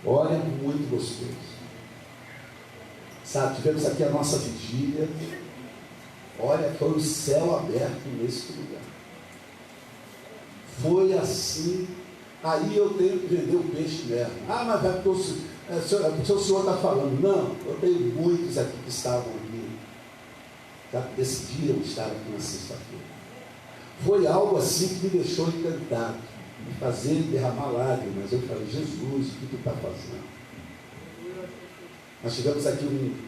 Olha, muito gostoso. Sabe, tivemos aqui a nossa vigília. Olha, foi o céu aberto nesse lugar. Foi assim. Aí eu tenho que vender o peixe mesmo. Ah, mas é porque o senhor está falando. Não, eu tenho muitos aqui que estavam aqui, já decidiram estar aqui na sexta-feira. Foi algo assim que me deixou encantado, me fazer derramar lágrimas. Eu falei, Jesus, o que tu está fazendo? Nós tivemos aqui um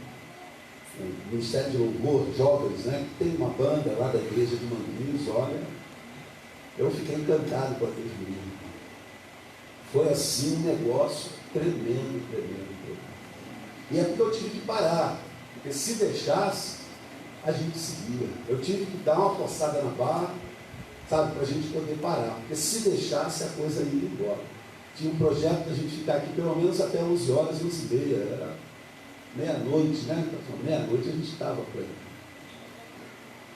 Ministério de Louvor, jovens, né, que tem uma banda lá da igreja de Manguinhos. Olha, eu fiquei encantado com aqueles meninos. Foi assim um negócio tremendo. E é porque eu tive que parar, porque se deixasse, a gente seguia. Eu tive que dar uma forçada na barra, sabe, para a gente poder parar, porque se deixasse, a coisa ia embora. Tinha um projeto da gente ficar aqui pelo menos até 11 horas, 11h30, era meia-noite, né? Meia-noite a gente estava por aí.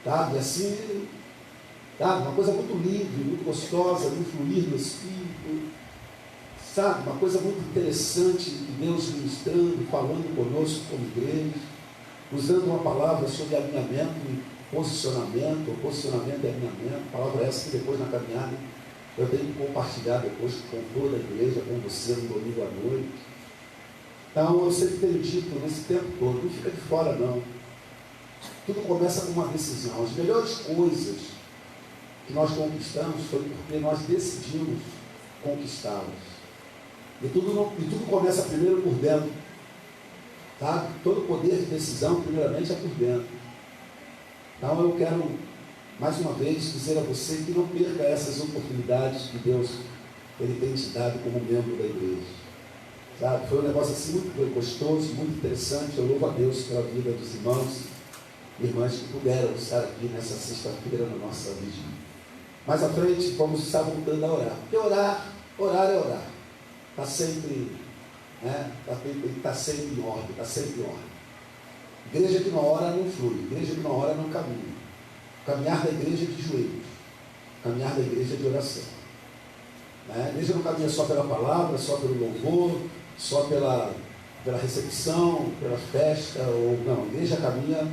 Sabe, assim, sabe, uma coisa muito livre, muito gostosa, muito fluir no Espírito, sabe, uma coisa muito interessante, de Deus ministrando, falando conosco como igreja, nos dando uma palavra sobre alinhamento e posicionamento e alinhamento, palavra essa que depois na caminhada eu tenho que compartilhar depois com toda a igreja, com você no domingo à noite. Então eu sempre tenho dito nesse tempo todo, não fica de fora não. Tudo começa com uma decisão. As melhores coisas que nós conquistamos foi porque nós decidimos conquistá-las. E tudo começa primeiro por dentro. Tá? Todo poder de decisão, primeiramente, é por dentro. Então eu quero, mais uma vez, dizer a você que não perca essas oportunidades que Deus Ele tem te dado como membro da igreja. Sabe? Foi um negócio assim muito gostoso, muito interessante. Eu louvo a Deus pela vida dos irmãos e irmãs que puderam estar aqui nessa sexta-feira na nossa vigília. Mais à frente, vamos estar voltando a orar. Porque orar é orar. Está sempre, né? Está sempre em ordem, está sempre em ordem. Igreja que não ora não flui, igreja que não ora não caminha. Caminhar da igreja de joelhos, caminhar da igreja de oração. A igreja não caminha só pela palavra, só pelo louvor, só pela recepção, pela festa, ou não. A igreja caminha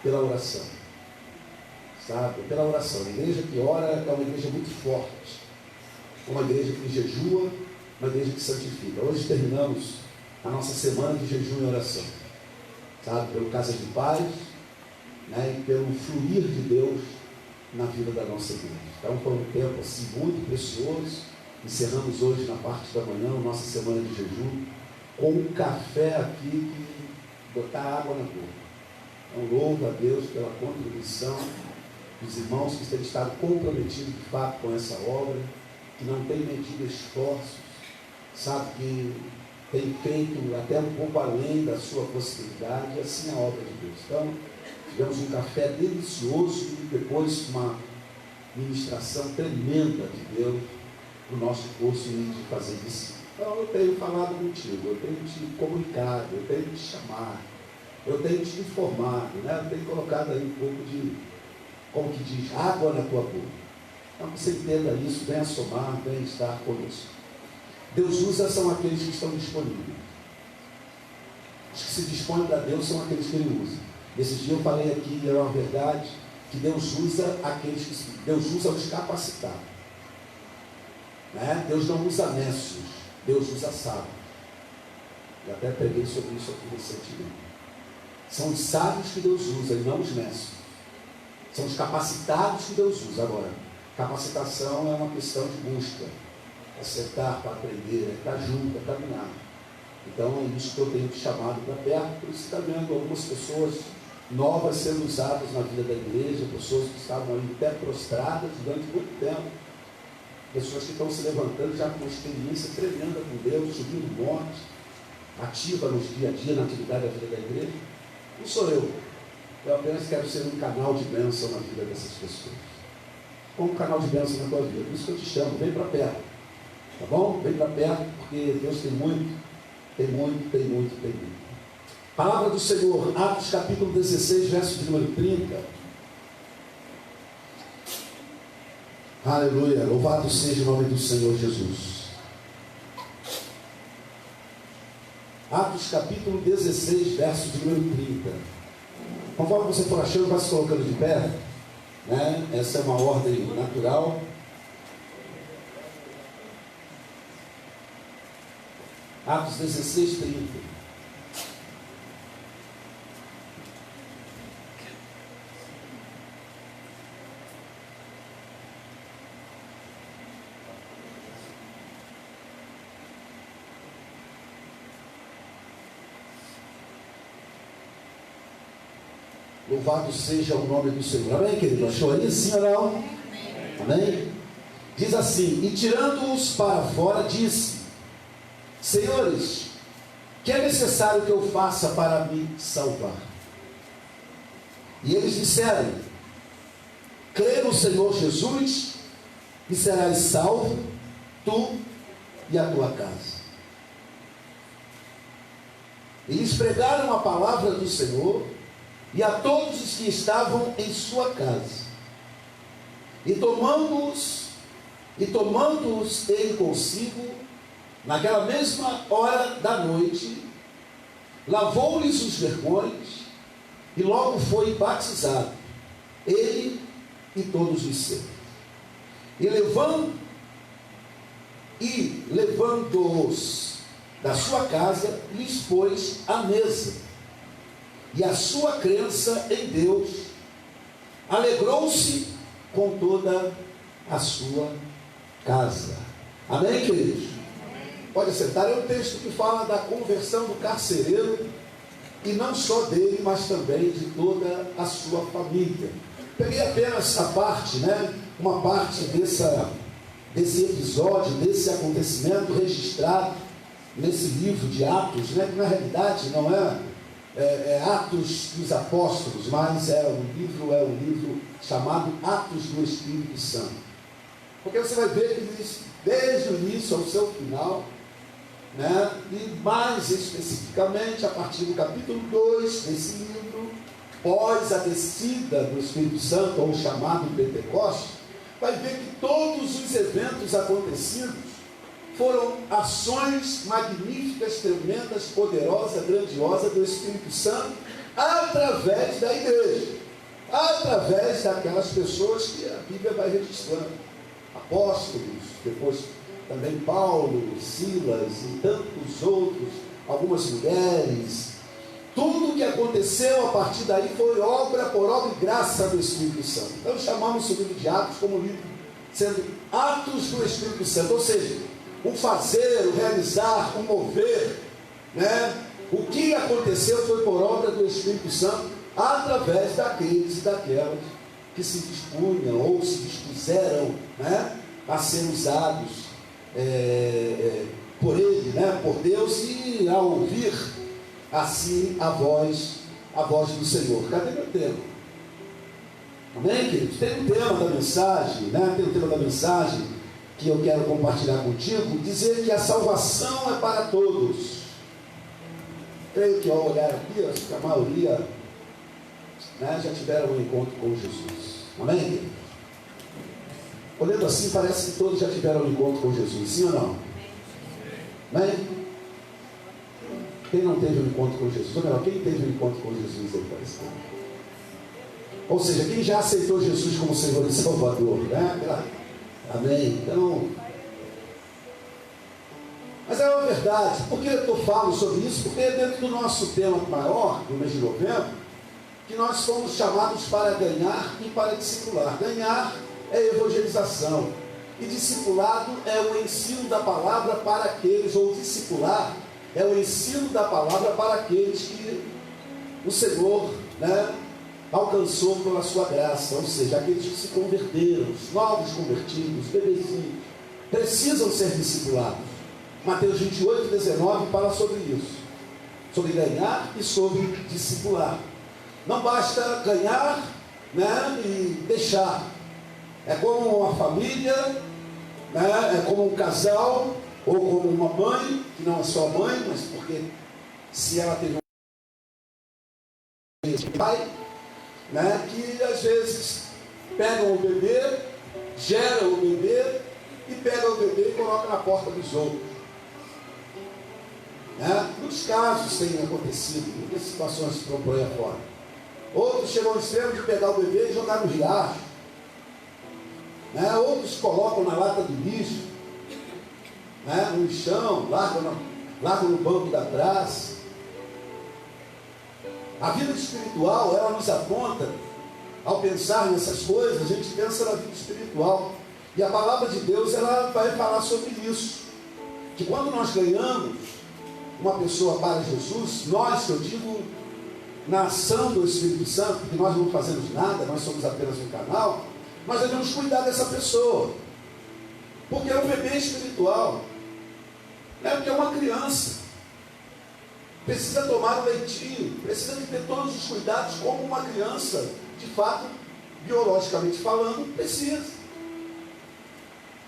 pela oração, sabe? Pela oração. A igreja que ora é uma igreja muito forte, uma igreja que jejua, uma igreja que santifica. Hoje terminamos a nossa semana de jejum e oração, sabe? Pelo Casa de Paz, né? E pelo fluir de Deus na vida da nossa igreja. Então foi um tempo assim muito precioso. Encerramos hoje na parte da manhã a nossa semana de jejum com um café aqui que botar água na boca. Então louvo a Deus pela contribuição dos irmãos que têm estado comprometidos de fato com essa obra, que não têm medido esforços, sabe, que tem feito até um pouco além da sua possibilidade, e assim a obra de Deus. Então tivemos um café delicioso e depois uma ministração tremenda de Deus no nosso curso de fazer isso. Então eu tenho falado contigo, eu tenho te comunicado, eu tenho te chamado, eu tenho te informado, né? Eu tenho colocado aí um pouco de, como que diz, água na tua boca. Então você entenda isso, venha somar, venha estar conosco. Deus usa são aqueles que estão disponíveis. Os que se dispõem para Deus são aqueles que Ele usa. Esse dia eu falei aqui, é uma verdade, que Deus usa aqueles que Deus usa os capacitados. Né? Deus não usa nécios, Deus usa sábios. Eu até preguei sobre isso aqui recentemente. São os sábios que Deus usa e não os nécios. São os capacitados que Deus usa. Agora, capacitação é uma questão de busca, é sentar para aprender, é estar junto, é caminhar. Então é isso que eu tenho te chamado para perto. Por isso está vendo algumas pessoas novas sendo usadas na vida da igreja, pessoas que estavam ali até prostradas durante muito tempo, pessoas que estão se levantando já com uma experiência tremenda com Deus, subindo montes, ativa nos dia a dia, na atividade da vida da igreja. Não sou eu apenas quero ser um canal de bênção na vida dessas pessoas, como um canal de bênção na tua vida. Por isso que eu te chamo, vem para perto, tá bom? Vem para perto, porque Deus tem muito. Palavra do Senhor, Atos capítulo 16, verso de número 30. Aleluia, louvado seja o nome do Senhor Jesus. Atos capítulo 16, verso de número 30. Conforme você for achando, vai se colocando de pé, né? Essa é uma ordem natural. Atos 16, 30. Louvado seja o nome do Senhor. Amém, querido? Achou aí? Sim ou não? Amém? Diz assim: e tirando-os para fora, disse: Senhores, que é necessário que eu faça para me salvar? E eles disseram: crê no Senhor Jesus e serás salvo, tu e a tua casa. E lhes pregaram a palavra do Senhor e a todos os que estavam em sua casa. E tomando-os ele consigo, naquela mesma hora da noite, lavou-lhes os vergões e logo foi batizado, ele e todos os seus. E levando-os da sua casa, lhes pôs à mesa. E a sua crença em Deus alegrou-se com toda a sua casa. Amém, queridos? Pode sentar. É um texto que fala da conversão do carcereiro, e não só dele, mas também de toda a sua família. Peguei apenas a parte, né? Uma parte desse episódio, desse acontecimento registrado nesse livro de Atos, né? Que na realidade não é Atos dos Apóstolos, mas é um livro chamado Atos do Espírito Santo. Porque você vai ver que diz, desde o início ao seu final, né? E mais especificamente a partir do capítulo 2 desse livro, pós a descida do Espírito Santo, ou chamado Pentecostes, vai ver que todos os eventos acontecidos foram ações magníficas, tremendas, poderosas, grandiosas do Espírito Santo, através da igreja, através daquelas pessoas que a Bíblia vai registrando, apóstolos, depois também Paulo, Silas e tantos outros, algumas mulheres. Tudo o que aconteceu a partir daí foi obra por obra e graça do Espírito Santo. Então chamamos o livro de Atos como livro sendo Atos do Espírito Santo, ou seja, o fazer, o realizar, o mover, né? O que aconteceu foi por obra do Espírito Santo, através daqueles e daquelas que se dispunham ou se dispuseram, né? A ser usados por Ele, né? Por Deus, e a ouvir assim a voz do Senhor. Cadê meu tema? Amém, queridos? Tem um tema da mensagem, né? Tem um tema da mensagem que eu quero compartilhar contigo, dizer que a salvação é para todos. Creio que ao olhar aqui, acho que a maioria, né, já tiveram um encontro com Jesus. Amém? Olhando assim, parece que todos já tiveram um encontro com Jesus, sim ou não? Amém? Quem não teve um encontro com Jesus? Ou melhor, quem teve um encontro com Jesus aí, parece que? Ou seja, quem já aceitou Jesus como Senhor e Salvador, né? Amém? Então, mas é uma verdade. Por que eu falo sobre isso? Porque é dentro do nosso tema maior, do mês de novembro, que nós fomos chamados para ganhar e para discipular. Ganhar é evangelização, e discipulado é o ensino da palavra para aqueles, ou discipular é o ensino da palavra para aqueles que o Senhor, né, alcançou pela sua graça, ou seja, aqueles que se converteram, os novos convertidos, bebezinhos, precisam ser discipulados. Mateus 28, 19 fala sobre isso, sobre ganhar e sobre discipular. Não basta ganhar, né, e deixar. É como uma família, né, é como um casal, ou como uma mãe, que não é só mãe, mas porque se ela teve um pai, né, que às vezes pegam o bebê, geram o bebê e pegam o bebê e colocam na porta dos outros. Muitos casos têm acontecido, muitas situações que estão por aí afora. Outros chegam ao extremo de pegar o bebê e jogar no riacho. Outros colocam na lata do lixo, no lixão, largam no banco da praça. A vida espiritual, ela nos aponta, ao pensar nessas coisas, a gente pensa na vida espiritual. E a palavra de Deus, ela vai falar sobre isso. Que quando nós ganhamos uma pessoa para Jesus, nós, que eu digo, na ação do Espírito Santo, porque nós não fazemos nada, nós somos apenas um canal, nós devemos cuidar dessa pessoa. Porque é um bebê espiritual. Porque é uma criança. Precisa tomar o leitinho, precisa de ter todos os cuidados como uma criança, de fato, biologicamente falando, precisa.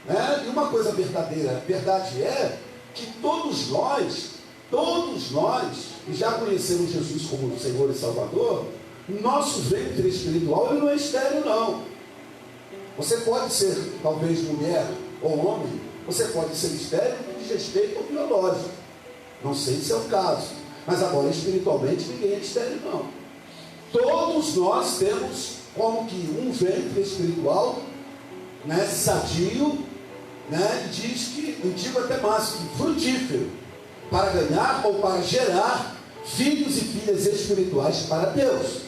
E uma coisa verdadeira, verdade é que todos nós, que já conhecemos Jesus como Senhor e Salvador, nosso ventre espiritual ele não é estéril, não. Você pode ser, talvez, mulher ou homem, você pode ser estéril de respeito ao biológico. Não sei se é o caso, mas agora espiritualmente ninguém é estéril, não. Todos nós temos como que um ventre espiritual, sadio, diz que, eu digo até mais, que frutífero, para ganhar ou para gerar filhos e filhas espirituais para Deus.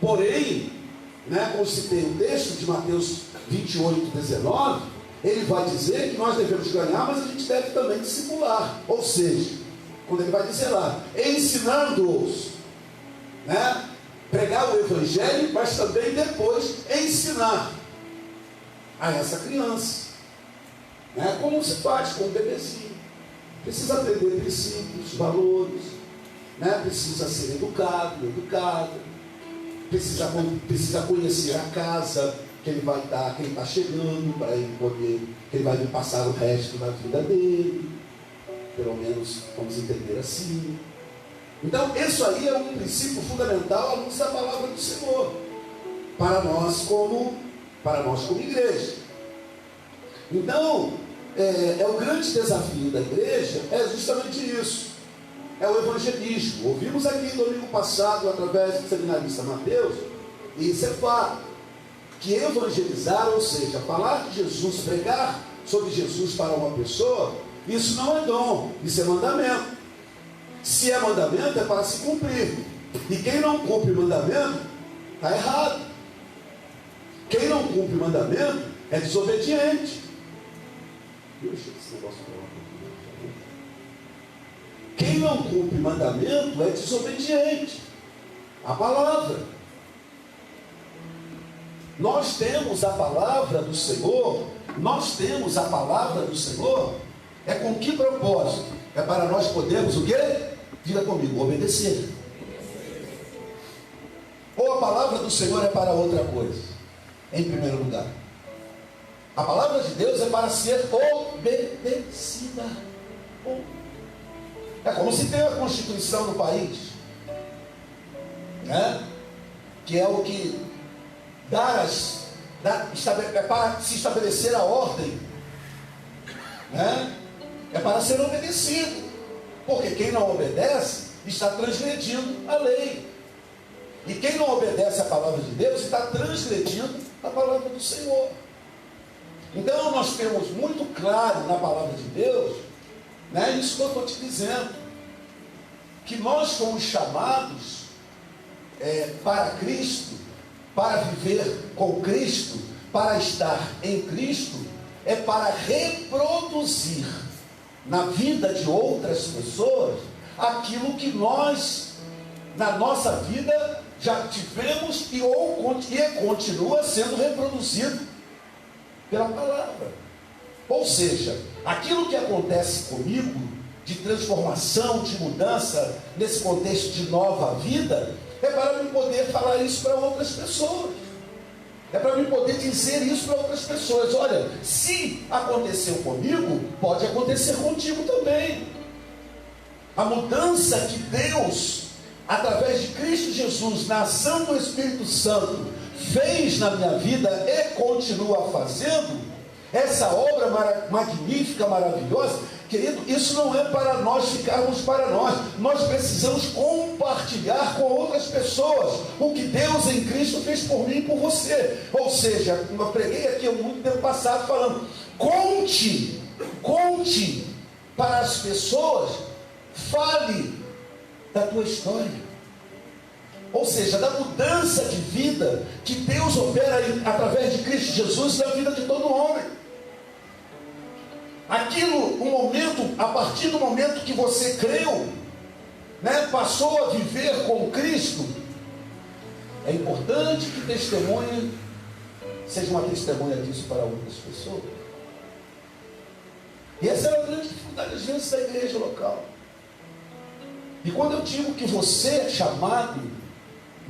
Porém, como citei o texto de Mateus 28, 19, ele vai dizer que nós devemos ganhar, mas a gente deve também discipular. Ou seja, quando ele vai dizer lá, ensinando-os, pregar o Evangelho, mas também depois ensinar a essa criança. Como se faz com um bebezinho. Precisa aprender princípios, valores, precisa ser educada, precisa conhecer a casa que ele vai estar, que ele está chegando, para ele poder, que ele vai passar o resto da vida dele, pelo menos vamos entender assim. Então, isso aí é um princípio fundamental à luz da palavra do Senhor, para nós como igreja. Então, o grande desafio da igreja é justamente isso, é o evangelismo. Ouvimos aqui domingo passado, através do seminarista Mateus, e isso é fato, que evangelizar, ou seja, falar de Jesus, pregar sobre Jesus para uma pessoa, isso não é dom, isso é mandamento. Se é mandamento, é para se cumprir. E quem não cumpre mandamento, está errado. Quem não cumpre mandamento é desobediente. Quem não cumpre mandamento é desobediente à palavra. Nós temos a palavra do Senhor, é com que propósito? É para nós podermos o quê? Diga comigo, obedecer. Ou a palavra do Senhor é para outra coisa? Em primeiro lugar, a palavra de Deus é para ser obedecida. É como se tem a Constituição do país, que é o que é para se estabelecer a ordem, é para ser obedecido, porque quem não obedece está transgredindo a lei, e quem não obedece a palavra de Deus está transgredindo a palavra do Senhor. Então nós temos muito claro na palavra de Deus, isso que eu estou te dizendo, que nós fomos chamados para Cristo, para viver com Cristo, para estar em Cristo, é para reproduzir na vida de outras pessoas aquilo que nós, na nossa vida, já tivemos e continua sendo reproduzido pela palavra. Ou seja, aquilo que acontece comigo, de transformação, de mudança, nesse contexto de nova vida, é para eu poder falar isso para outras pessoas. É para eu poder dizer isso para outras pessoas. Olha, se aconteceu comigo, pode acontecer contigo também. A mudança que Deus, através de Cristo Jesus, na ação do Espírito Santo, fez na minha vida e continua fazendo, essa obra magnífica, maravilhosa, Querido, isso não é para nós ficarmos para nós. Nós precisamos compartilhar com outras pessoas o que Deus em Cristo fez por mim e por você. Ou seja, eu preguei aqui há muito tempo passado falando, conte para as pessoas, fale da tua história. Ou seja, da mudança de vida que Deus opera através de Cristo Jesus na vida de todo homem. Aquilo, a partir do momento que você creu, passou a viver com Cristo, é importante que testemunhe, seja uma testemunha disso para outras pessoas. E essa é a grande dificuldade às vezes da igreja local. E quando eu digo que você é chamado,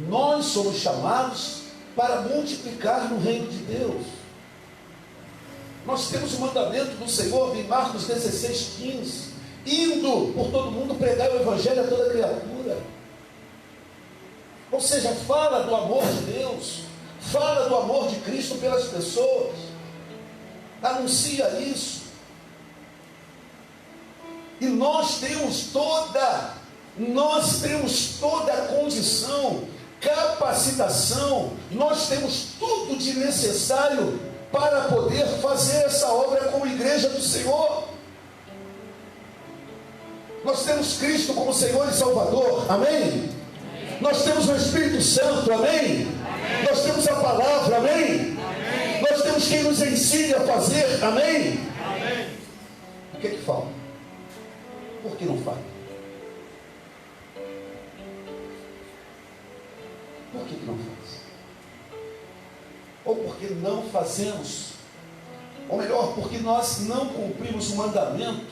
nós somos chamados para multiplicar no reino de Deus. Nós temos o mandamento do Senhor em Marcos 16:15, indo por todo mundo pregar o evangelho a toda criatura. Ou seja, fala do amor de Deus, fala do amor de Cristo pelas pessoas, anuncia isso. E nós temos toda a condição, capacitação, nós temos tudo de necessário para poder fazer essa obra como igreja do Senhor. Nós temos Cristo como Senhor e Salvador, amém? Nós temos o Espírito Santo, amém? Nós temos a palavra, amém? Nós temos quem nos ensine a fazer, amém? O que é que falta? Por que não falta? Por que não faz? Ou porque não fazemos, ou melhor, porque nós não cumprimos o mandamento,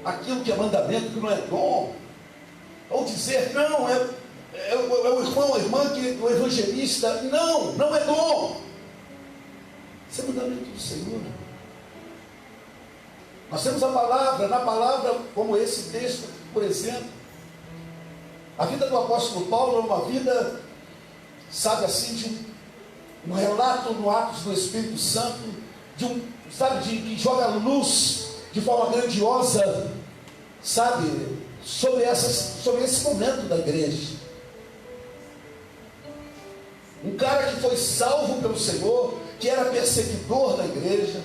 aquilo que é mandamento que não é dom, ou dizer, não, é o irmão, a irmã, o evangelista, não é dom, isso é mandamento do Senhor. Nós temos a palavra, na palavra, como esse texto, por exemplo, a vida do apóstolo Paulo é uma vida, sabe assim, de um relato no Atos do Espírito Santo, que joga luz de forma grandiosa, sabe, sobre esse momento da igreja. Um cara que foi salvo pelo Senhor, que era perseguidor da igreja,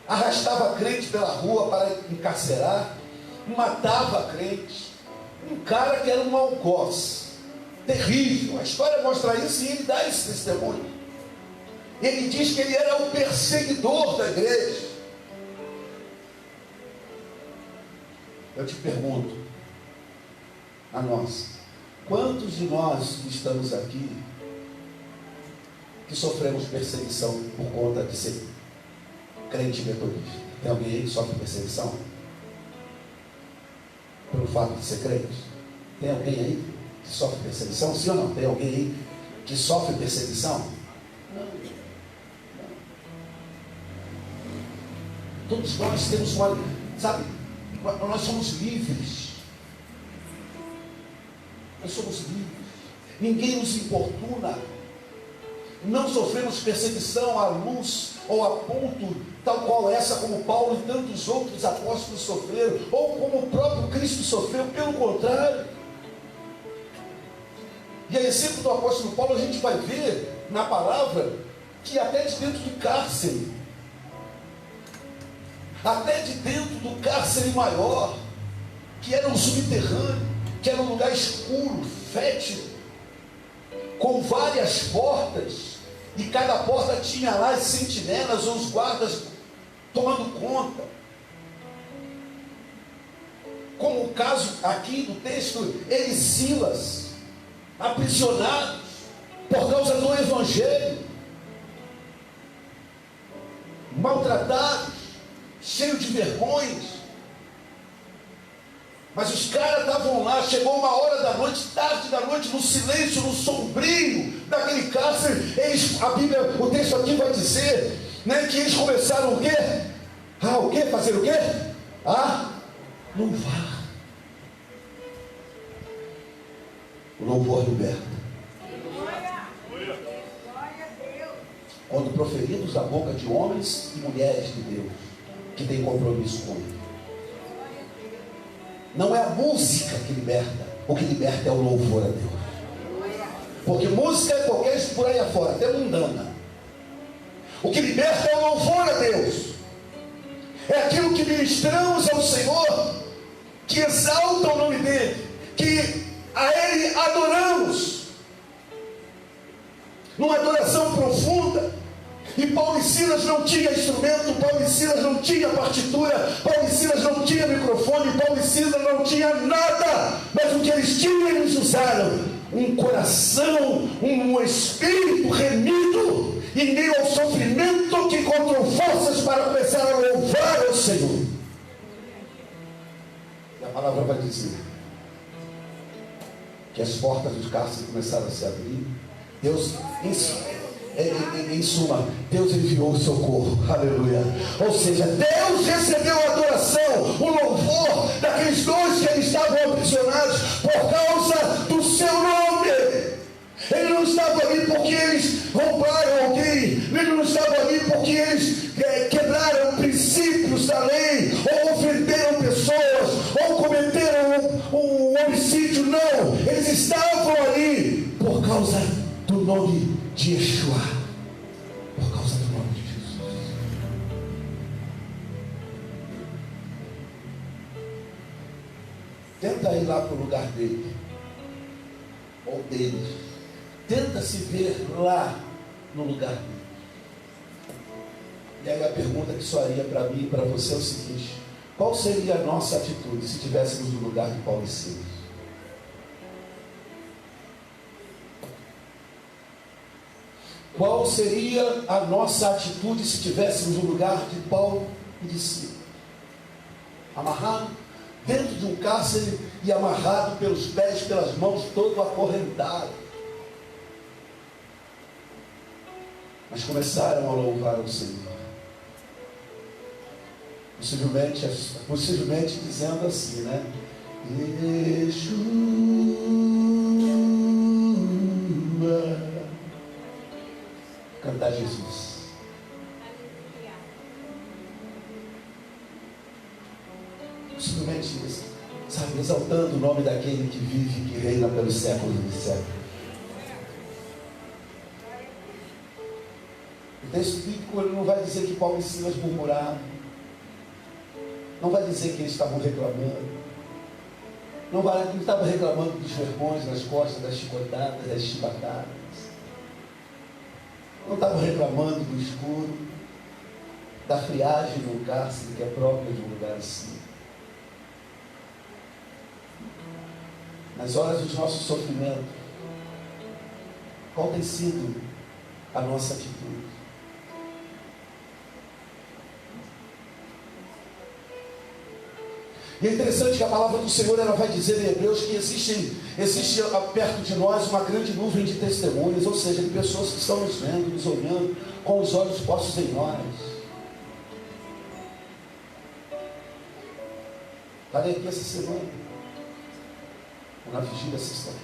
arrastava crente pela rua para encarcerar, matava crente, um cara que era um algoz, terrível. A história mostra isso e ele dá esse testemunho. Ele diz que ele era o perseguidor da igreja. Eu te pergunto, a nós, quantos de nós que estamos aqui que sofremos perseguição por conta de ser crente metodista? Tem alguém aí que sofre perseguição pelo fato de ser crente? Tem alguém aí que sofre perseguição? Sim ou não? Tem alguém aí que sofre perseguição? Não. Todos nós temos uma, sabe, nós somos livres. Nós somos livres. Ninguém nos importuna. Não sofremos perseguição à luz ou a ponto tal qual essa, como Paulo e tantos outros apóstolos sofreram, ou como o próprio Cristo sofreu. Pelo contrário. E a exemplo do apóstolo Paulo, a gente vai ver na palavra que até de dentro do cárcere, até de dentro do cárcere maior, que era um subterrâneo, que era um lugar escuro, fétido, com várias portas, e cada porta tinha lá as sentinelas ou os guardas tomando conta. Como o caso aqui do texto, ele e Silas, aprisionados por causa do evangelho, maltratados, cheios de vergonhas, mas os caras estavam lá. Chegou uma hora da noite, tarde da noite, no silêncio, no sombrio daquele cárcere. A Bíblia, o texto aqui vai dizer, que eles começaram o quê? Fazer o quê? Louvar. O louvor liberta. Quando proferidos da boca de homens e mulheres de Deus, que têm compromisso com Ele. Não é a música que liberta. O que liberta é o louvor a Deus. Porque música é qualquer por aí afora, até mundana. O que liberta é o louvor a Deus. É aquilo que ministramos ao Senhor, que exalta o nome dEle, que a Ele adoramos, numa adoração profunda. E Paulo e Silas não tinha instrumento, Paulo e Silas não tinha partitura, Paulo e Silas não tinha microfone, Paulo e Silas não tinha nada, mas o que eles tinham, eles usaram um coração, um espírito remido, em meio ao sofrimento, que encontrou forças para começar a louvar ao Senhor. E a palavra vai dizer que as portas do cárcere começaram a se abrir. Deus, em suma, Deus enviou o socorro, aleluia. Ou seja, Deus recebeu a adoração, o louvor daqueles dois que estavam aprisionados por causa do seu nome. Ele não estava ali porque eles roubaram alguém, ele não estava ali porque eles quebraram princípios da lei, ou ofenderam pessoas, ou cometeram um homicídio. Não, eles estavam ali por causa do nome de Yeshua, por causa do nome de Jesus. Tenta ir lá para o lugar dele, ou deles. Tenta se ver lá no lugar dele. E aí a pergunta que soaria para mim e para você é o seguinte: qual seria a nossa atitude se estivéssemos no lugar de Paulo e Silas? Qual seria a nossa atitude se estivéssemos no lugar de Paulo e de Silas? Amarrado dentro de um cárcere e amarrado pelos pés, pelas mãos, todo acorrentado. Mas começaram a louvar ao Senhor. Possivelmente dizendo assim, né? Yeshua. Cantar Jesus. Possivelmente, sabe, exaltando o nome daquele que vive e que reina pelos séculos dos séculos. O texto bíblico ele não vai dizer que Paulo e Silas murmuraram, não vai dizer que eles estavam reclamando, não estavam reclamando dos vergões nas costas, das chicotadas, das chibatadas, não estavam reclamando do escuro, da friagem no cárcere que é própria de um lugar assim. Nas horas dos nossos sofrimentos, qual tem sido a nossa atitude? E é interessante que a palavra do Senhor ela vai dizer em Hebreus que existe perto de nós uma grande nuvem de testemunhas, ou seja, de pessoas que estão nos vendo, nos olhando com os olhos postos em nós. Falei aqui essa semana, na vigília da sexta-feira.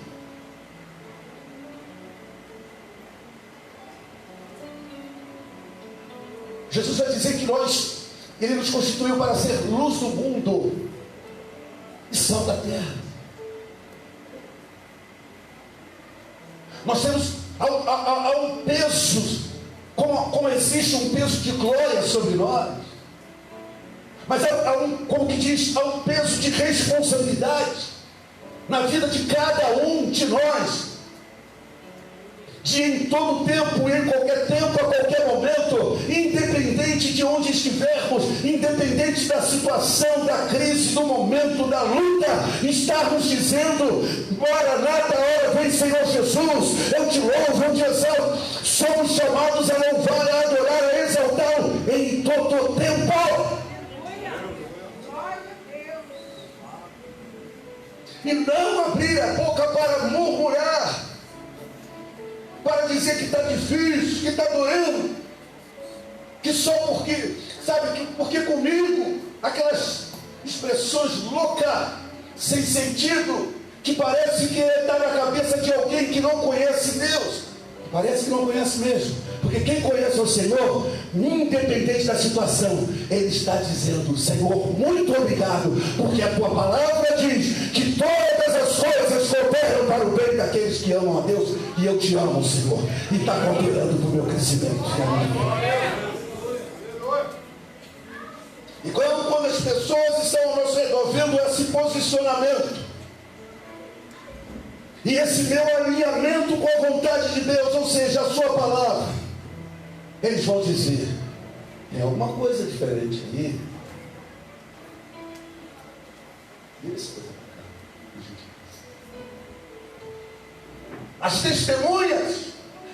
Jesus vai dizer que Ele nos constituiu para ser luz do mundo e sal da terra. Nós temos há um peso, como existe um peso de glória sobre nós, mas como que diz, há um peso de responsabilidade na vida de cada um de nós, de em todo tempo, em qualquer tempo, a qualquer momento, independente de onde estivermos, independente da situação, da crise, do momento, da luta, estarmos dizendo: Maranata, hora vem Senhor Jesus, eu te louvo, eu te exalto. Somos chamados a louvar, a adorar, a exaltar em todo o tempo. E não abrir a boca para murmurar, para dizer que está difícil, que está doendo, que só porque, sabe, porque comigo, aquelas expressões loucas, sem sentido, que parece que está na cabeça de alguém que não conhece Deus. Parece que não conhece mesmo, porque quem conhece o Senhor, independente da situação, ele está dizendo: Senhor, muito obrigado, porque a tua palavra diz que amam a Deus, e eu te amo, Senhor, e está cooperando para o meu crescimento. E quando as pessoas estão ao nosso redor vendo esse posicionamento e esse meu alinhamento com a vontade de Deus, ou seja, a sua palavra, eles vão dizer: é alguma coisa diferente ali. As testemunhas,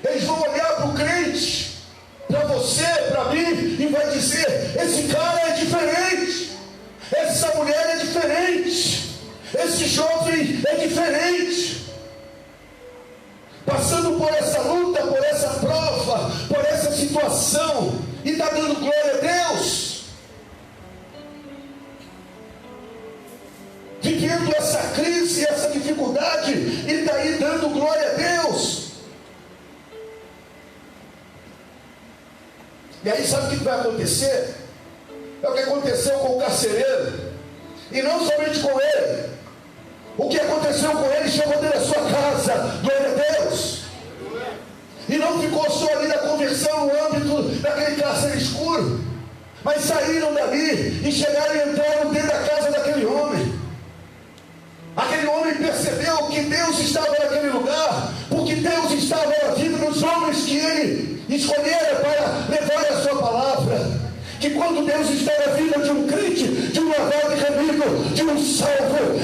eles vão olhar para o crente, para você, para mim, e vai dizer: esse cara é diferente, essa mulher é diferente, esse jovem é diferente, passando por essa luta, por essa prova, por essa situação, e está dando glória a Deus, vivendo essa crise, essa dificuldade, e está aí dando glória a Deus. E aí sabe o que vai acontecer? É o que aconteceu com o carcereiro, e não somente com ele. O que aconteceu com ele chegou dentro da sua casa, glória a Deus, e não ficou só ali na conversão, no âmbito daquele cárcere escuro, mas saíram dali e chegaram e entraram dentro da casa daquele homem. Aquele homem percebeu que Deus estava naquele lugar, porque Deus estava na vida dos homens que ele escolhera para levar a sua palavra. Que quando Deus está na vida de um crente, de um lavado de caminho, de um salvo,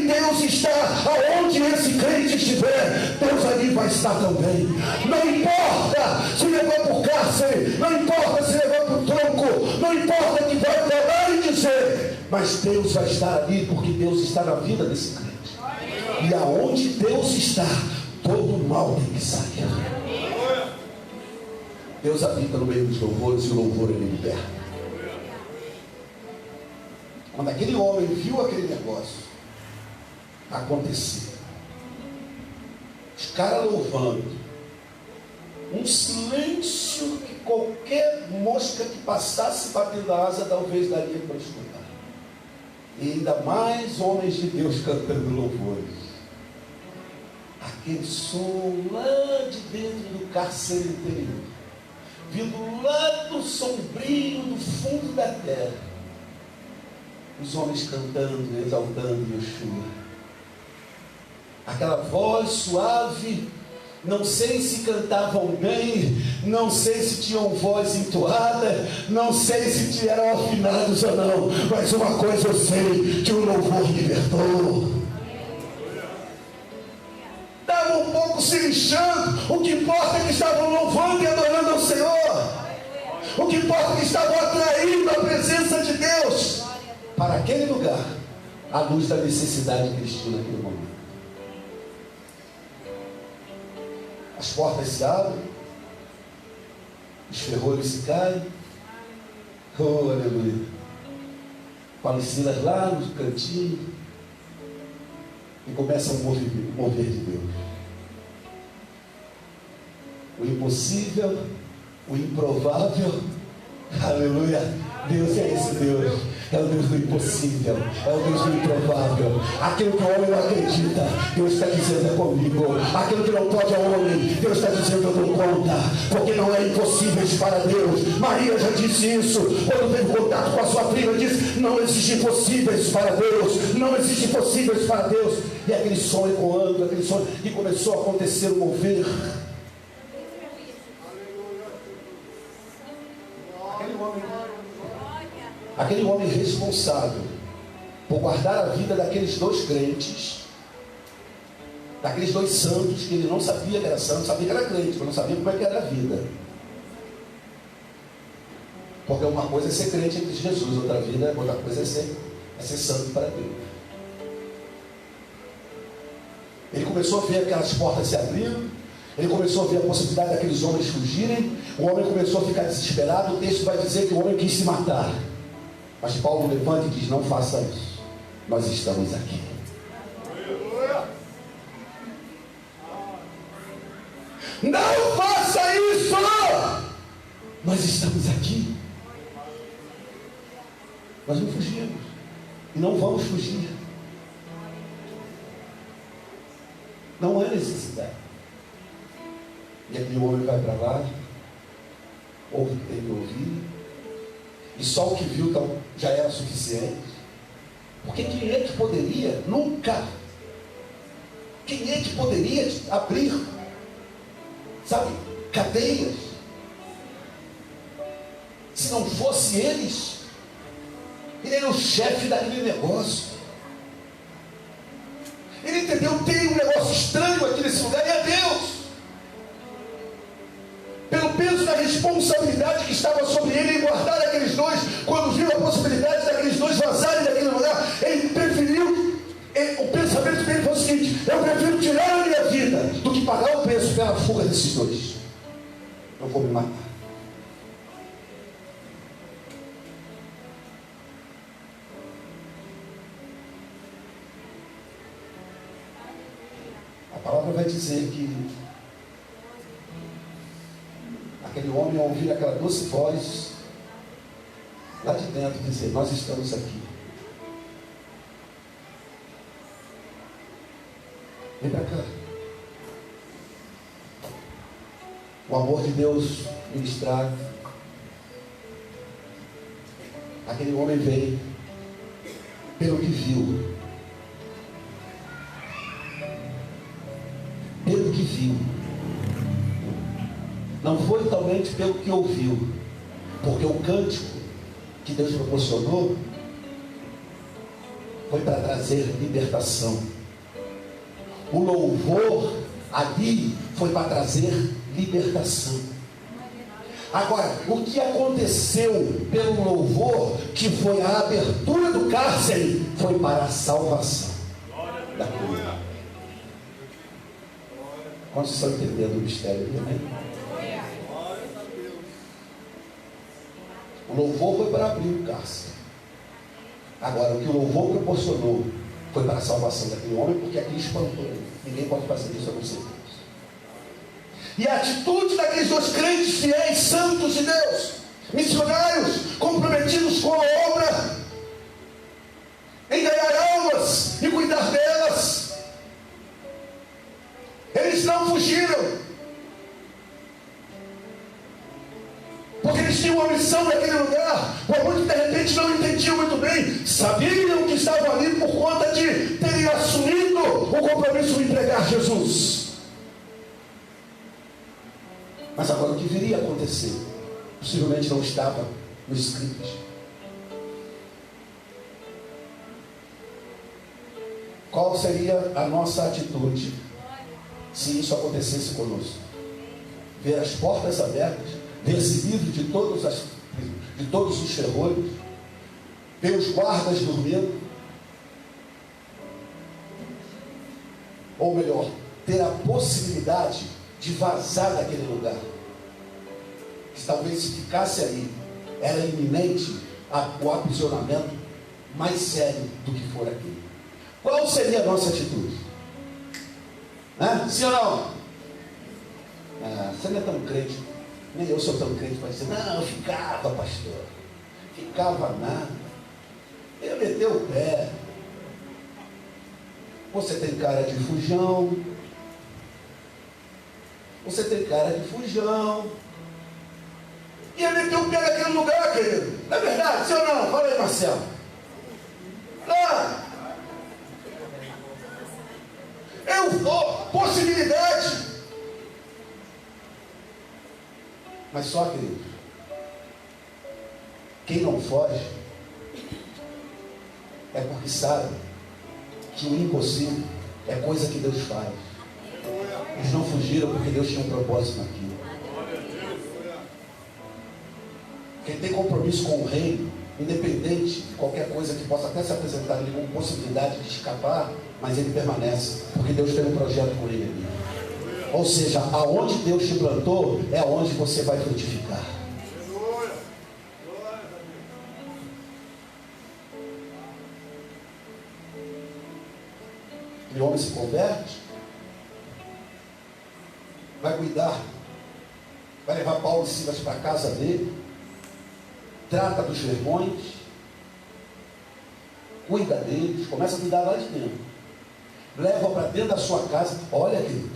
Deus está aonde esse crente estiver, Deus ali vai estar também. Não importa se levar para o cárcere, não importa se levar para o tronco, não importa que vai falar e dizer, mas Deus vai estar ali, porque Deus está na vida desse crente. E aonde Deus está, todo mal tem que sair. Deus habita no meio dos louvores, e o louvor ele liberta. Quando aquele homem viu aquele negócio acontecer, os caras louvando, um silêncio que qualquer mosca que passasse batendo a asa talvez daria para escutar, e ainda mais homens de Deus cantando louvores. Aquele som lá de dentro do cárcere interior, vindo lá do sombrio, do fundo da terra, os homens cantando, exaltando Yeshua. Aquela voz suave, não sei se cantavam bem, não sei se tinham voz entoada, não sei se eram afinados ou não, mas uma coisa eu sei, que o louvor libertou. Estavam um pouco se lixando, o que importa é que estavam louvando e adorando ao Senhor. O que importa é que estavam atraindo a presença de Deus para aquele lugar, à luz da necessidade que eles tinham naquele momento. As portas se abrem, os ferrolhos se caem, oh aleluia, Paulo e Silas lá no cantinho, e começa a mover de Deus. O impossível, o improvável, aleluia, Deus é esse Deus, é o Deus do impossível, é o Deus do improvável. Aquilo que o homem não acredita, Deus está dizendo é comigo. Aquilo que não pode ao homem, Deus está dizendo eu dou conta, porque não é impossível para Deus. Maria já disse isso, quando teve contato com a sua prima, disse, não existe impossíveis para Deus, não existe impossíveis para Deus. E aquele som ecoando, aquele som, e começou a acontecer o mover. Aquele homem responsável por guardar a vida daqueles dois crentes, daqueles dois santos, que ele não sabia que era santo, sabia que era crente, mas não sabia como é que era a vida. Porque uma coisa é ser crente em Jesus, outra coisa é ser santo para Deus. Ele começou a ver aquelas portas se abrindo, ele começou a ver a possibilidade daqueles homens fugirem, o homem começou a ficar desesperado. O texto vai dizer que o homem quis se matar. Mas Paulo levanta e diz, não faça isso, nós estamos aqui. Não faça isso, nós estamos aqui. Nós não fugimos, e não vamos fugir. Não há necessidade. E aquele homem vai para lá, ouve o que tem que ouvir, e só o que viu então, já era suficiente. Porque quem é que poderia, nunca, quem é que poderia abrir, sabe, cadeias, se não fosse eles? Ele era o chefe daquele negócio. Ele entendeu, tem um negócio estranho aqui nesse lugar, e é Deus. Pelo peso da responsabilidade que estava sobre ele em guardar aqueles dois, quando viu a possibilidade daqueles dois vazarem daquele lugar, ele preferiu, o pensamento dele foi o seguinte: eu prefiro tirar a minha vida do que pagar o preço pela fuga desses dois. Eu vou me matar. A palavra vai dizer que aquele homem, ao ouvir aquela doce voz lá de dentro, dizer: nós estamos aqui. Vem para cá. O amor de Deus ministrado. Aquele homem veio pelo que viu. Pelo que viu. Não foi totalmente pelo que ouviu, porque o cântico que Deus proporcionou foi para trazer libertação. O louvor ali foi para trazer libertação. Agora, o que aconteceu pelo louvor, que foi a abertura do cárcere, foi para a salvação da cura. Quantos estão entendendo o mistério? Amém? O louvor foi para abrir o cárcere. Agora, o que o louvor proporcionou foi para a salvação daquele homem, porque aqui espantou. Ninguém pode fazer isso a não ser Deus. E a atitude daqueles dois crentes fiéis, santos de Deus, missionários, comprometidos com a obra, em ganhar almas e cuidar delas, eles não fugiram, porque eles tinham uma missão naquele lugar, por muito que de repente não entendiam muito bem, sabiam que estavam ali por conta de terem assumido o compromisso de pregar Jesus. Mas agora o que viria a acontecer, possivelmente não estava nos escritos. Qual seria a nossa atitude se isso acontecesse conosco? Ver as portas abertas, ver-se livre de todos os terrores, ver os guardas dormindo, ou melhor, ter a possibilidade de vazar daquele lugar, que talvez se ficasse aí, era iminente o aprisionamento mais sério do que for aqui. Qual seria a nossa atitude? Sim ou não? Você não é tão crente, nem eu sou tão crente para dizer: não, eu ficava, pastor, ficava nada, eu meteu o pé. Você tem cara de fujão, você tem cara de fujão, e ele meteu o pé naquele lugar, querido. Não é verdade, sim ou não? Fala aí, Marcelo. Eu vou, possibilidade. Mas só, querido, quem não foge é porque sabe que o impossível é coisa que Deus faz. Eles não fugiram porque Deus tinha um propósito naquilo. Quem tem compromisso com o reino, independente de qualquer coisa que possa até se apresentar ali como possibilidade de escapar, mas ele permanece, porque Deus tem um projeto com ele ali. Ou seja, aonde Deus te plantou é aonde você vai frutificar. E o homem se converte, vai cuidar, vai levar Paulo e Silas para a casa dele, trata dos vergões, cuida deles, começa a cuidar lá de dentro. leva para dentro da sua casa. Olha, querido,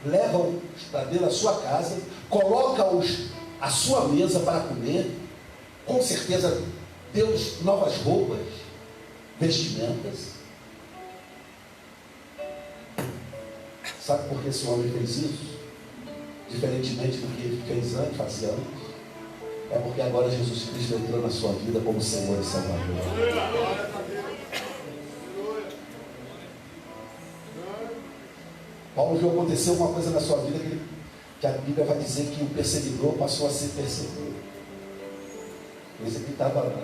leva-os para dentro da sua casa, coloca-os à sua mesa para comer, com certeza deu-lhes novas roupas, vestimentas. Sabe por que esse homem fez isso? Diferentemente do que ele fez antes, fazia antes. É porque agora Jesus Cristo entrou na sua vida como Senhor e Salvador. Paulo viu acontecer uma coisa na sua vida que a Bíblia vai dizer que o perseguidor passou a ser perseguido. Esse aqui estava lá.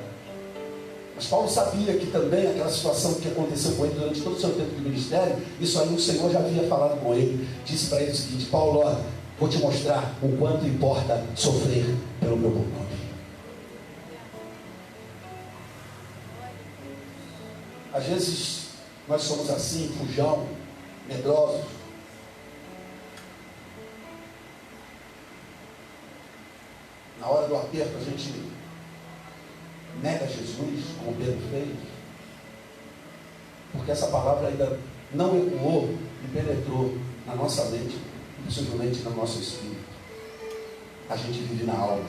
Mas Paulo sabia que também aquela situação que aconteceu com ele durante todo o seu tempo de ministério, isso aí o Senhor já havia falado com ele. Disse para ele o seguinte: Paulo, olha, vou te mostrar o quanto importa sofrer pelo meu nome. Às vezes nós somos assim, fujão, medrosos. Na hora do aperto a gente nega Jesus, como Pedro fez, porque essa palavra ainda não ecoou e penetrou na nossa mente, possivelmente no nosso espírito. A gente vive na alma.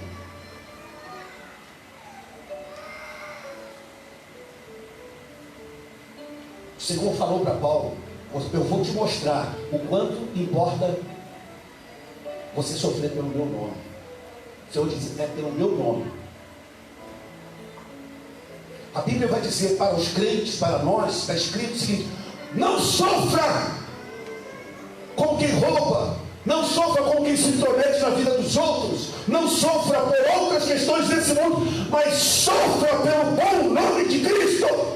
O Senhor falou para Paulo: eu vou te mostrar o quanto importa você sofrer pelo meu nome. O Senhor diz: é pelo meu nome. A Bíblia vai dizer para os crentes, para nós, está escrito o seguinte: não sofra com quem rouba, não sofra com quem se intromete na vida dos outros, não sofra por outras questões desse mundo, mas sofra pelo bom nome de Cristo.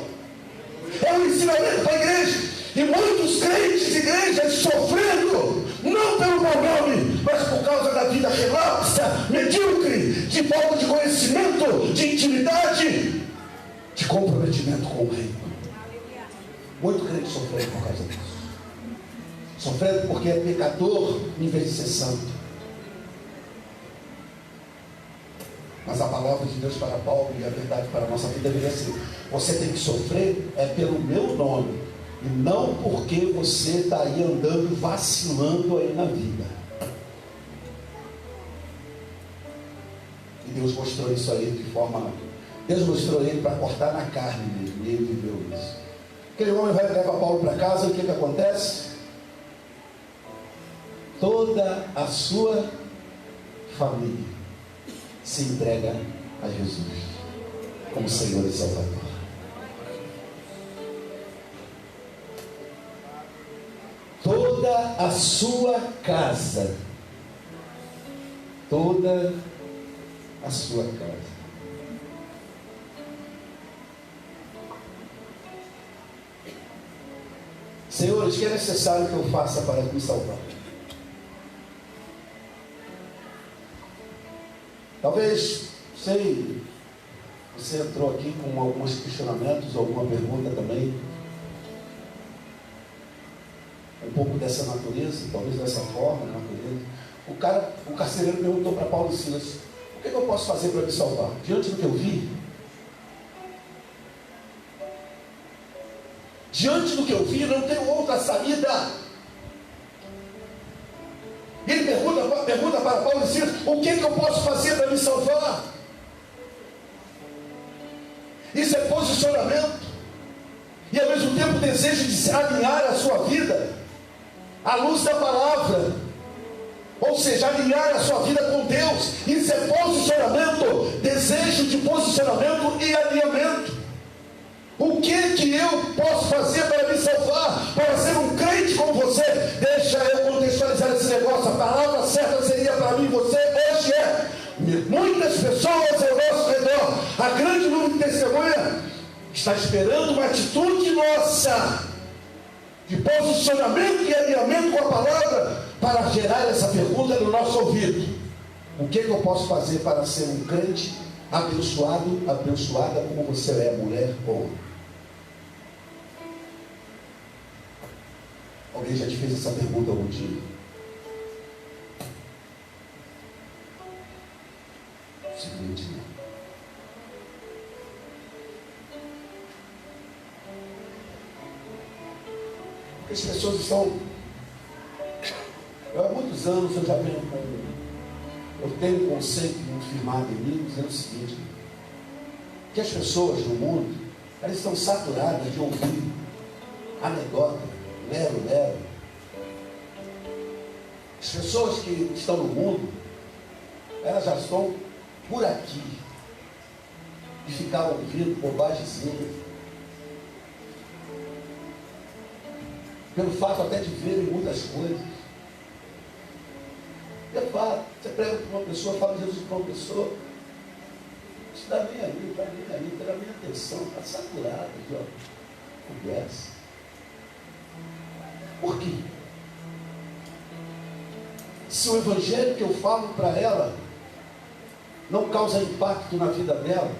É um ensinamento para a igreja. E muitos crentes e igrejas sofrendo, não pelo bom nome, mas por causa da vida relapsa, medíocre, de falta de conhecimento, de intimidade, de comprometimento com o reino. Muito crente sofrendo por causa disso. Sofrendo porque é pecador em vez de ser santo. Mas a palavra de Deus para Paulo e a verdade para a nossa vida deveria ser: você tem que sofrer pelo meu nome, e não porque você está aí andando, vacilando aí na vida. E Deus mostrou isso aí de forma... Deus mostrou ele para cortar na carne mesmo, e ele viveu isso. Aquele homem vai levar Paulo para casa, e o que acontece? Toda a sua família se entrega a Jesus como Senhor e Salvador. Toda a sua casa, toda a sua casa. Senhores, o que é necessário que eu faça para me salvar? Talvez, sei, você entrou aqui com alguns questionamentos, alguma pergunta também, um pouco dessa natureza, talvez dessa forma, natureza. O carcereiro perguntou para Paulo e Silas: o que eu posso fazer para me salvar? Diante do que eu vi, não tenho outra saída. Ele pergunta para Paulo e Silas: o que eu posso fazer para me salvar? Isso é posicionamento, e ao mesmo tempo desejo de alinhar a sua vida à luz da palavra, ou seja, alinhar a sua vida com Deus. Isso é posicionamento, desejo de posicionamento e alinhamento. O que eu posso fazer para me salvar, para ser um crente como você? Deixa eu contextualizar esse negócio. A palavra certa seria para mim e você hoje é: muitas pessoas ao nosso redor, a grande número de testemunha, está esperando uma atitude nossa de posicionamento e alinhamento com a palavra, para gerar essa pergunta no nosso ouvido: o que eu posso fazer para ser um crente abençoado, abençoada como você é, mulher ou homem? Alguém já te fez essa pergunta algum dia? Simplesmente não. As pessoas estão... Há muitos anos eu já venho com... Eu tenho um conceito muito firmado em mim, dizendo o seguinte, que as pessoas no mundo, elas estão saturadas de ouvir anedota, lero. As pessoas que estão no mundo, elas já estão por aqui, de ficar ouvindo bobagemzinha, pelo fato até de verem muitas coisas. É fato, você prega para uma pessoa, fala de Jesus para uma pessoa, isso dá nem ali, pela minha atenção, está saturado de conversa. Por quê? Se o evangelho que eu falo para ela não causa impacto na vida dela,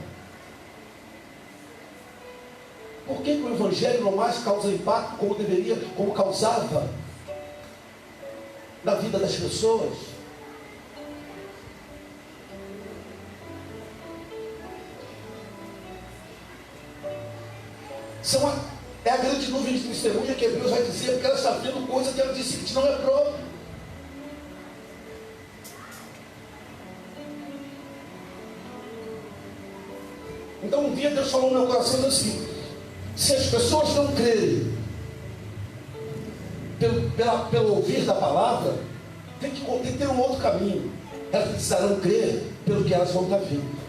por que o evangelho não mais causa impacto como deveria, como causava na vida das pessoas? É a grande nuvem de testemunha que Hebreus vai dizer, porque ela está vendo coisa que ela disse que não é própria. Então um dia Deus falou no meu coração assim, se as pessoas não crerem pelo ouvir da palavra, tem que ter um outro caminho. Elas precisarão crer pelo que elas vão estar vendo.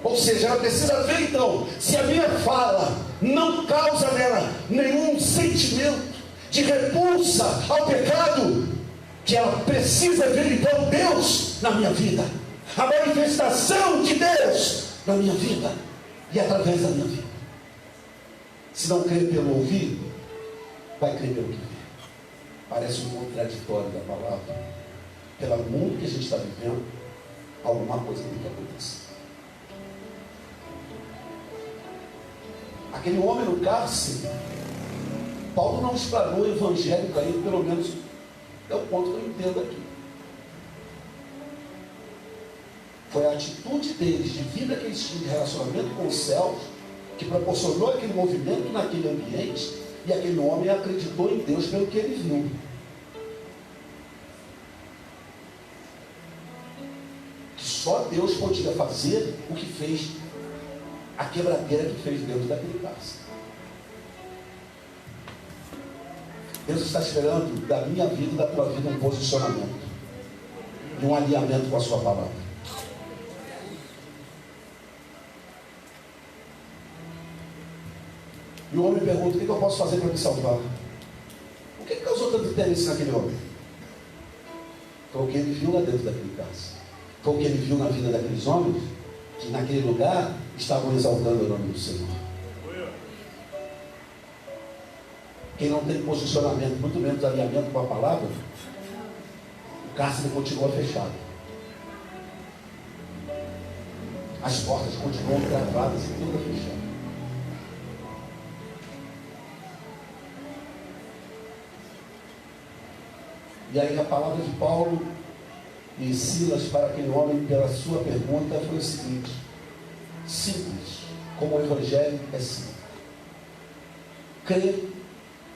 Ou seja, ela precisa ver então, se a minha fala não causa nela nenhum sentimento de repulsa ao pecado, que ela precisa ver então Deus na minha vida, a manifestação de Deus na minha vida e através da minha vida. Se não crer pelo ouvir, vai crer pelo que vê. Parece um contraditório da palavra. Pelo mundo que a gente está vivendo, alguma coisa tem que acontecer. Aquele homem no cárcere, Paulo não explanou o evangelho para ele, pelo menos é o ponto que eu entendo aqui. Foi a atitude deles, de vida que eles tinham de relacionamento com os céus, que proporcionou aquele movimento naquele ambiente, e aquele homem acreditou em Deus pelo que ele viu. Que só Deus podia fazer o que fez, a quebradeira que fez dentro daquele cárcere. Deus está esperando da minha vida e da tua vida um posicionamento e um alinhamento com a sua palavra. E o homem pergunta, o que eu posso fazer para me salvar? O que causou tanto interesse naquele homem? Foi o que ele viu lá dentro daquele cárcere. Foi o que ele viu na vida daqueles homens, que naquele lugar estavam exaltando o nome do Senhor. Quem não tem posicionamento, muito menos alinhamento com a palavra, o cárcere continua fechado. As portas continuam travadas e tudo fechado. E aí a palavra de Paulo e Silas para aquele homem, pela sua pergunta, foi o seguinte: simples, como o evangelho é simples. Crê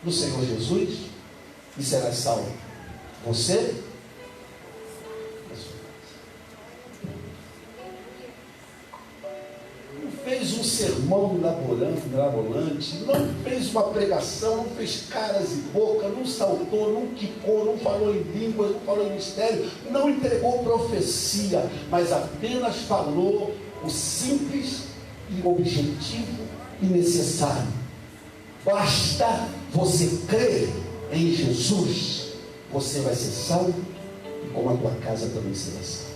no Senhor Jesus e serás salvo. Você? Não fez um sermão mirabolante, não fez uma pregação, não fez caras e boca, não saltou, não quicou, não falou em línguas, não falou em mistério, não entregou profecia, mas apenas falou o simples e objetivo e necessário. Basta você crer em Jesus, você vai ser salvo, e como a tua casa também será salva.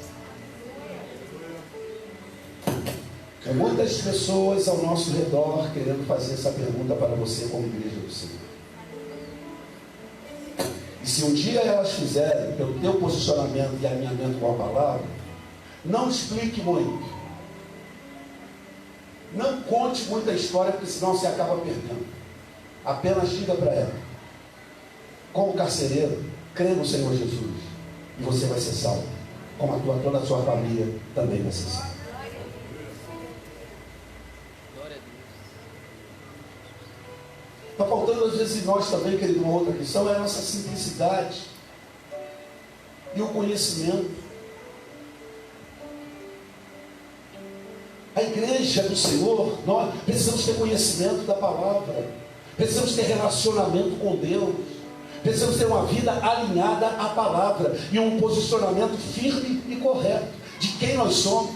Tem muitas pessoas ao nosso redor querendo fazer essa pergunta para você como igreja do Senhor. E se um dia elas fizerem, pelo teu posicionamento e alinhamento com a palavra, não explique muito. Não conte muita história, porque senão você acaba perdendo. Apenas diga para ela, como carcereiro, crê no Senhor Jesus e você vai ser salvo, como toda a sua família também vai ser salva. coisas, e nós também, querido, uma outra questão, é a nossa simplicidade e o conhecimento. A igreja do Senhor, nós precisamos ter conhecimento da palavra, precisamos ter relacionamento com Deus, precisamos ter uma vida alinhada à palavra e um posicionamento firme e correto de quem nós somos,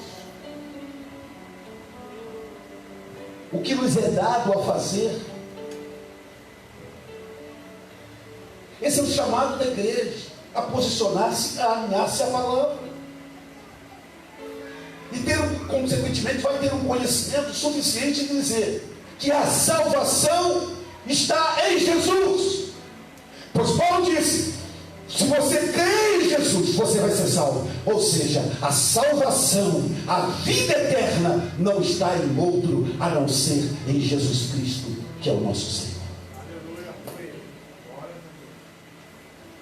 o que nos é dado a fazer. Esse é o chamado da igreja, a posicionar-se, a alinhar-se à palavra. E consequentemente, vai ter um conhecimento suficiente de dizer que a salvação está em Jesus. Pois Paulo disse: se você crê em Jesus, você vai ser salvo. Ou seja, a salvação, a vida eterna, não está em outro a não ser em Jesus Cristo, que é o nosso Senhor.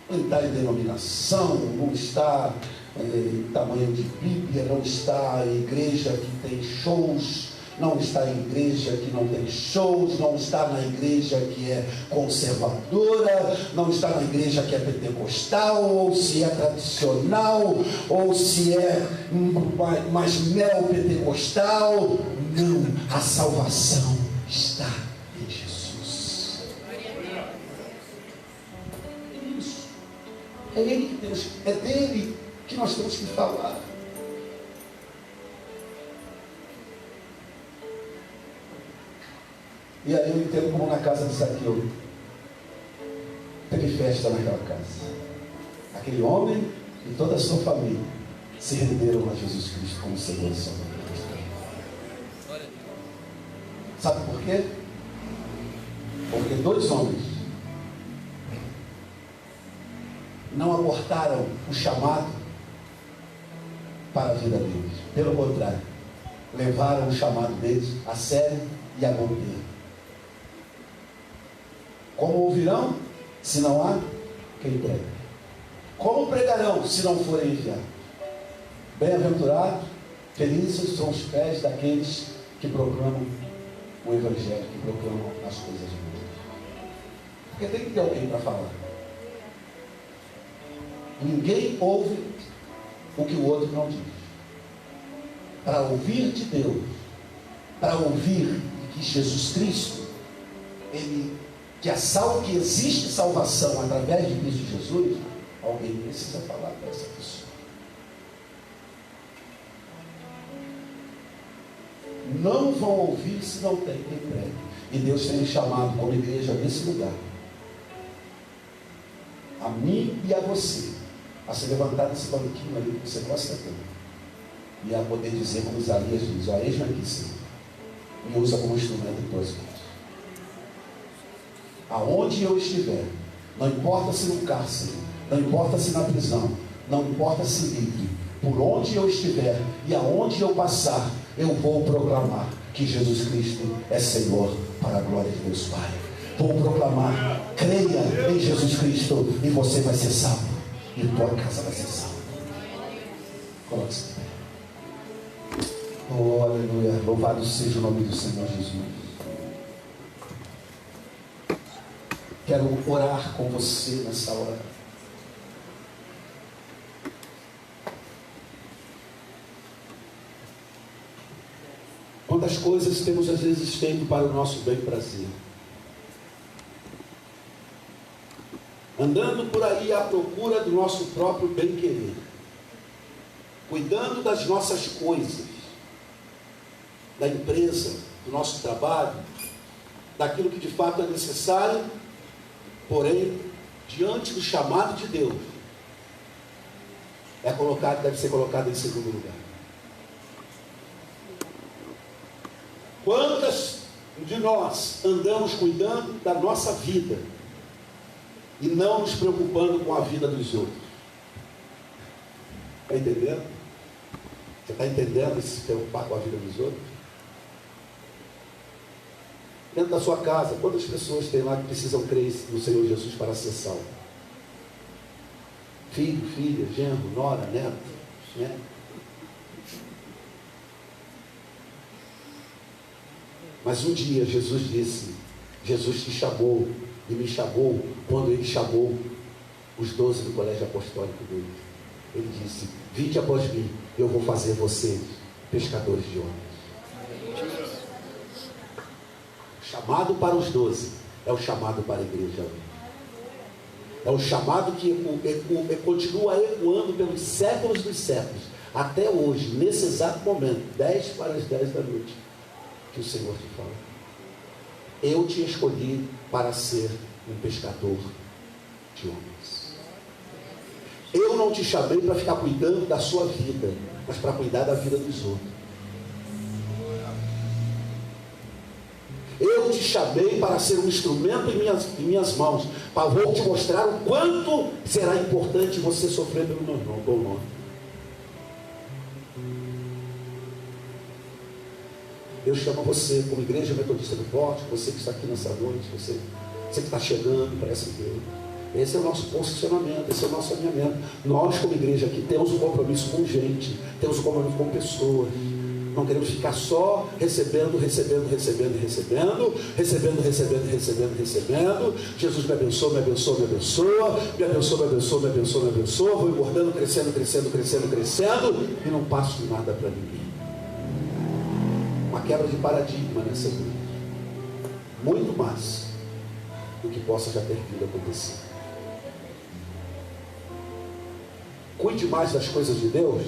Não está em denominação, não está em tamanho de Bíblia, não está em igreja que tem shows, não está em igreja que não tem shows, não está na igreja que é conservadora, não está na igreja que é pentecostal, ou se é tradicional, ou se é mais neopentecostal. Não, a salvação está em Jesus. É isso. É Ele que temos, é dele que nós temos que falar. E aí eu entendo como na casa de Zaqueu teve festa naquela casa. Aquele homem e toda a sua família se renderam a Jesus Cristo como Senhor e Salvador. Sabe por quê? Porque dois homens não abortaram o chamado para a vida deles. Pelo contrário, levaram o chamado deles a sério e a manter. Como ouvirão, se não há quem pregue? Como pregarão, se não forem enviados? Bem-aventurados, felizes são os pés daqueles que proclamam o Evangelho, que proclamam as coisas de Deus. Porque tem que ter alguém para falar. Ninguém ouve o que o outro não diz. Para ouvir de Deus, para ouvir que Jesus Cristo, que existe salvação através de Cristo Jesus, alguém precisa falar para essa pessoa. Não vão ouvir se não tem quem pregue. E Deus tem me chamado como igreja nesse lugar, a mim e a você, a se levantar desse banquinho ali que você gosta tanto, e a poder dizer como Isaías diz: ó, eis-me aqui, Senhor, me usa como instrumento de tuas mãos. Aonde eu estiver, não importa se no cárcere, não importa se na prisão, não importa se livre, por onde eu estiver e aonde eu passar, eu vou proclamar que Jesus Cristo é Senhor, para a glória de Deus Pai. Vou proclamar: creia em Jesus Cristo e você vai ser salvo, e tua casa vai ser salva. Coloque-se. Oh, aleluia, louvado seja o nome do Senhor Jesus. Quero orar com você nessa hora. Quantas coisas temos às vezes feito para o nosso bem prazer, andando por aí à procura do nosso próprio bem querer, cuidando das nossas coisas, da empresa, do nosso trabalho, daquilo que de fato é necessário, porém, diante do chamado de Deus, deve ser colocado em segundo lugar. Quantas de nós andamos cuidando da nossa vida e não nos preocupando com a vida dos outros? Está entendendo? Você está entendendo se preocupar com a vida dos outros? Dentro da sua casa, quantas pessoas tem lá que precisam crer no Senhor Jesus para ser salvo? Filho, filha, genro, nora, neto, né? Mas um dia Jesus disse, Jesus te chamou e me chamou quando ele chamou os 12 do colégio apostólico dele. Ele disse: vinde após mim, eu vou fazer vocês pescadores de homens. O chamado para os 12 é o chamado para a igreja. É um chamado que continua ecoando pelos séculos dos séculos, até hoje, nesse exato momento, 10 para as 10 da noite, que o Senhor te fala: eu te escolhi para ser um pescador de homens. Eu não te chamei para ficar cuidando da sua vida, mas para cuidar da vida dos outros. Eu te chamei para ser um instrumento em minhas mãos, para vou te mostrar o quanto será importante você sofrer pelo meu nome. Deus chama você, como Igreja Metodista do Forte, você que está aqui nessa noite, você que está chegando para essa igreja. Esse é o nosso posicionamento, esse é o nosso alinhamento. Nós, como igreja aqui, temos um compromisso com gente, temos um compromisso com pessoas. Não queremos ficar só recebendo. Jesus me abençoa. Vou engordando, crescendo e não passo nada para ninguém. Uma quebra de paradigma nessa igreja. Muito mais do que possa já ter vindo a acontecer. Cuide mais das coisas de Deus,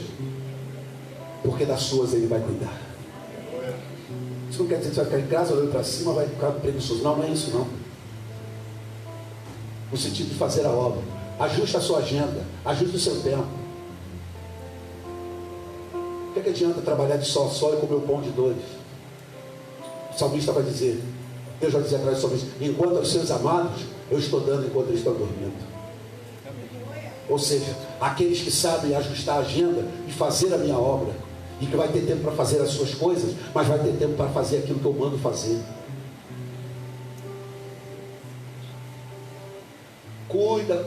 porque das suas Ele vai cuidar. Isso não quer dizer que você vai ficar em casa olhando para cima, vai ficar preguiçoso. Não é isso não. No sentido de fazer a obra. Ajuste a sua agenda, ajuste o seu tempo. O que adianta trabalhar de sol a sol e comer o pão de dores? O salmista vai dizer, Deus vai dizer atrás do salmista: enquanto aos seus amados, eu estou dando enquanto eles estão dormindo. Ou seja, aqueles que sabem ajustar a agenda e fazer a minha obra, e que vai ter tempo para fazer as suas coisas, mas vai ter tempo para fazer aquilo que eu mando fazer. Cuida,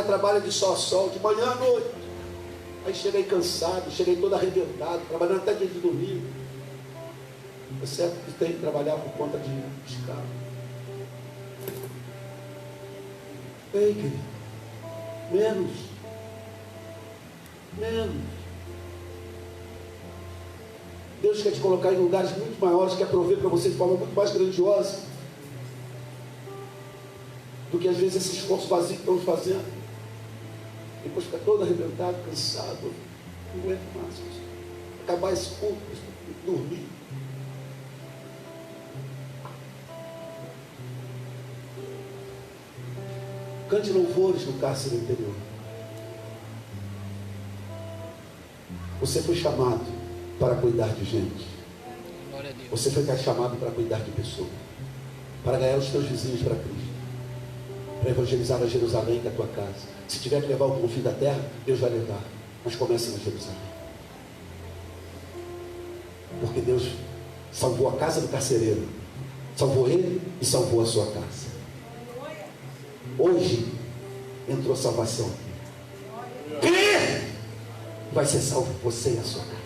trabalha de sol a sol, de manhã à noite. Aí chega aí cansado, chega aí todo arrebentado, trabalhando até dia de domingo. É certo que tem que trabalhar por conta de escravo. Ei, querido, menos. Deus quer te colocar em lugares muito maiores, quer prover para você de forma muito mais grandiosa do que às vezes esse esforço vazio que estamos fazendo. Depois fica todo arrebentado, cansado, não aguento mais. Acabar esse culto, dormir. Cante louvores no cárcere interior. Você foi chamado para cuidar de gente. Você foi chamado para cuidar de pessoas, para ganhar os teus vizinhos para Cristo, para evangelizar a Jerusalém, que é a tua casa. Se tiver que levar o fim da terra, Deus vai levar, mas comece na Jerusalém, porque Deus salvou a casa do carcereiro, salvou ele e salvou a sua casa. Hoje entrou salvação. Crê! Vai ser salvo você e a sua casa.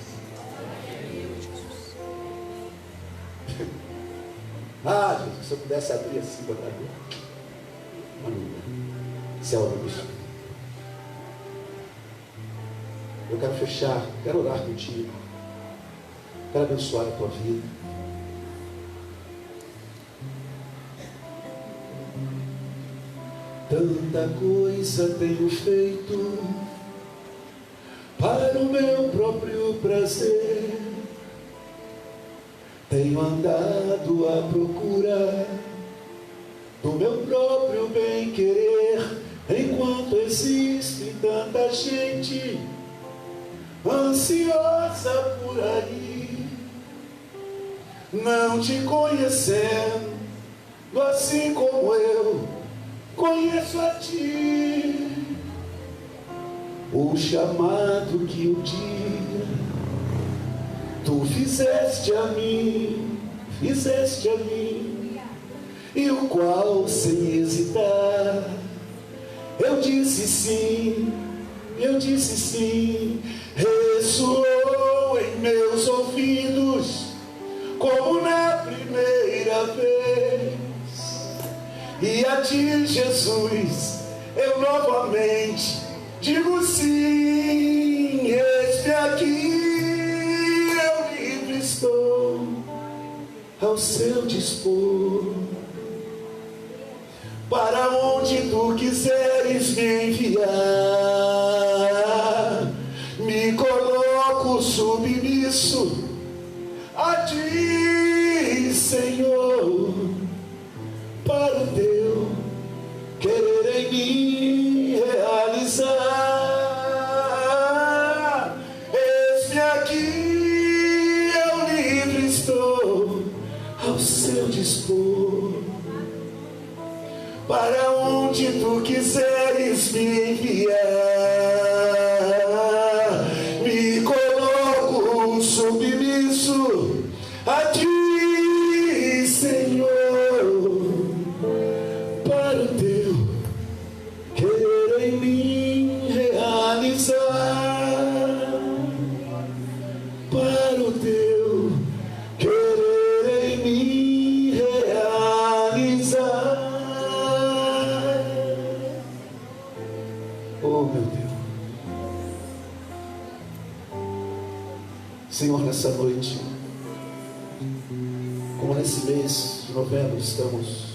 Ah, Jesus, se eu pudesse abrir assim, botar aqui. Céu do bicho. Eu quero fechar, quero orar contigo, quero abençoar a tua vida. Tanta coisa tenho feito para o meu próprio prazer. Tenho andado à procura do meu próprio bem-querer, enquanto existe tanta gente ansiosa por aí, não te conhecendo assim como eu conheço a ti. O chamado que um dia tu fizeste a mim, e o qual sem hesitar eu disse sim, ressoou em meus ouvidos como na primeira vez. E a ti, Jesus, eu novamente digo sim. Eis-me aqui, eu livre estou ao seu dispor. Para onde tu quiseres me enviar, me coloco submisso a ti, Senhor, para o teu querer em mim realizar. Eis-me aqui, eu livre estou ao seu dispor. Para onde tu quiseres me enviar, me coloco submisso a ti, Senhor, para o teu querer em mim realizar, para o teu querer em mim realizar. Oh, meu Deus. Senhor, nessa noite, como nesse mês de novembro estamos